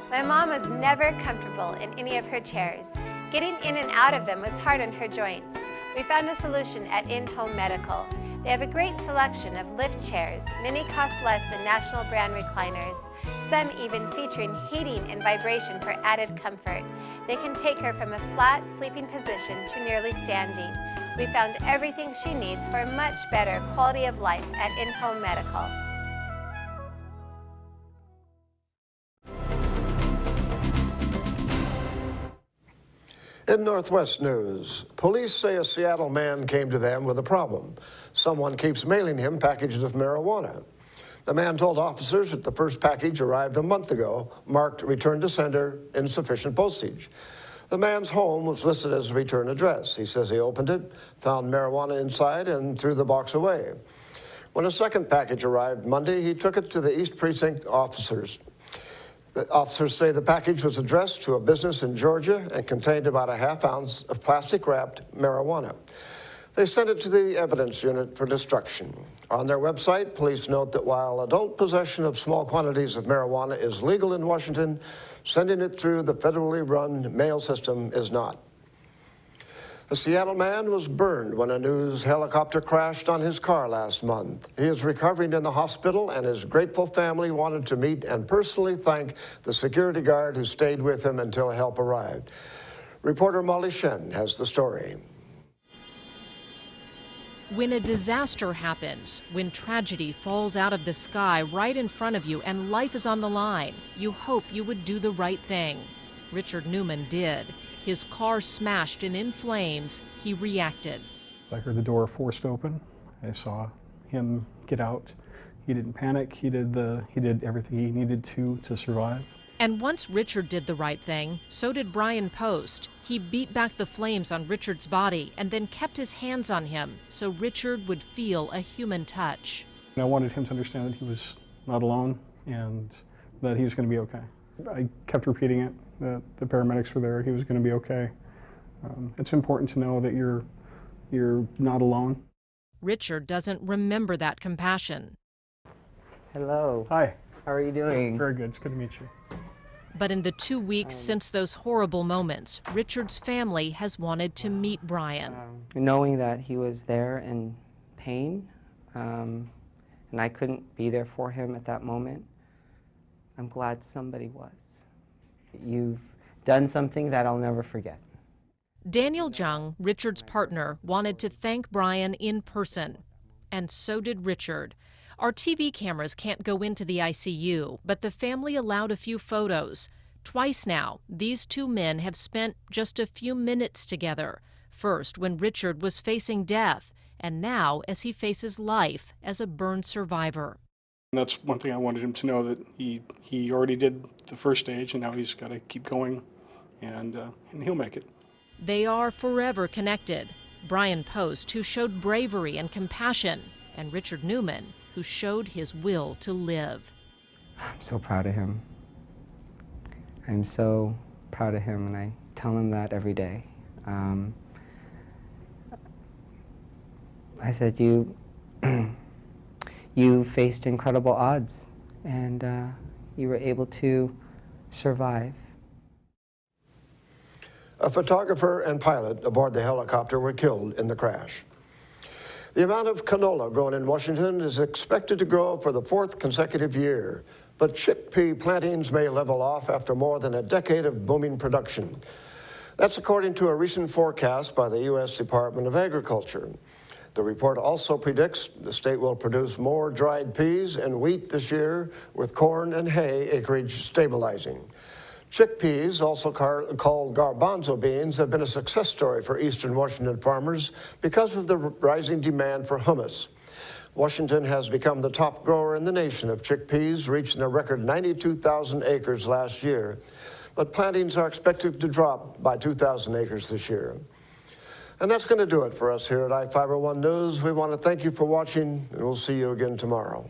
My mom was never comfortable in any of her chairs. Getting in and out of them was hard on her joints. We found a solution at In-Home Medical. They have a great selection of lift chairs. Many cost less than national brand recliners, some even featuring heating and vibration for added comfort. They can take her from a flat sleeping position to nearly standing. We found everything she needs for a much better quality of life at In-Home Medical. In Northwest news, police say a Seattle man came to them with a problem. Someone keeps mailing him packages of marijuana. The man told officers that the first package arrived a month ago, marked return to sender, insufficient postage. The man's home was listed as a return address. He says he opened it, found marijuana inside, and threw the box away. When a second package arrived Monday, he took it to the East Precinct officers. The officers say the package was addressed to a business in Georgia and contained about a half ounce of plastic-wrapped marijuana. They sent it to the evidence unit for destruction. On their website, police note that while adult possession of small quantities of marijuana is legal in Washington, sending it through the federally run mail system is not. A Seattle man was burned when a news helicopter crashed on his car last month. He is recovering in the hospital, and his grateful family wanted to meet and personally thank the security guard who stayed with him until help arrived. Reporter Molly Shen has the story. When a disaster happens, when tragedy falls out of the sky right in front of you and life is on the line, you hope you would do the right thing. Richard Newman did. His car smashed and in flames. He reacted. I heard the door forced open. I saw him get out. He didn't panic. He did everything he needed to survive. And once Richard did the right thing, so did Brian Post. He beat back the flames on Richard's body and then kept his hands on him so Richard would feel a human touch. And I wanted him to understand that he was not alone and that he was going to be okay. I kept repeating it, that the paramedics were there, he was going to be okay. It's important to know that you're not alone. Richard doesn't remember that compassion. Hello. Hi. How are you doing? Very good. It's good to meet you. But in the 2 weeks since those horrible moments, Richard's family has wanted to meet Brian. Knowing that he was there in pain, and I couldn't be there for him at that moment, I'm glad somebody was. You've done something that I'll never forget. Daniel Jung, Richard's partner, wanted to thank Brian in person, and so did Richard. Our TV cameras can't go into the ICU, but the family allowed a few photos. Twice now, these two men have spent just a few minutes together. First, when Richard was facing death, and now as he faces life as a burn survivor. That's one thing I wanted him to know, that he already did the first stage, and now he's got to keep going, and he'll make it. They are forever connected. Brian Post, who showed bravery and compassion, and Richard Newman, who showed his will to live. I'm so proud of him. I'm so proud of him, and I tell him that every day. I said, you faced incredible odds, and you were able to survive. A photographer and pilot aboard the helicopter were killed in the crash. The amount of canola grown in Washington is expected to grow for the 4th consecutive year, but chickpea plantings may level off after more than a decade of booming production. That's according to a recent forecast by the U.S. Department of Agriculture. The report also predicts the state will produce more dried peas and wheat this year, with corn and hay acreage stabilizing. Chickpeas, also called garbanzo beans, have been a success story for eastern Washington farmers because of the rising demand for hummus. Washington has become the top grower in the nation of chickpeas, reaching a record 92,000 acres last year. But plantings are expected to drop by 2,000 acres this year. And that's going to do it for us here at iFIBER 1 News. We want to thank you for watching, and we'll see you again tomorrow.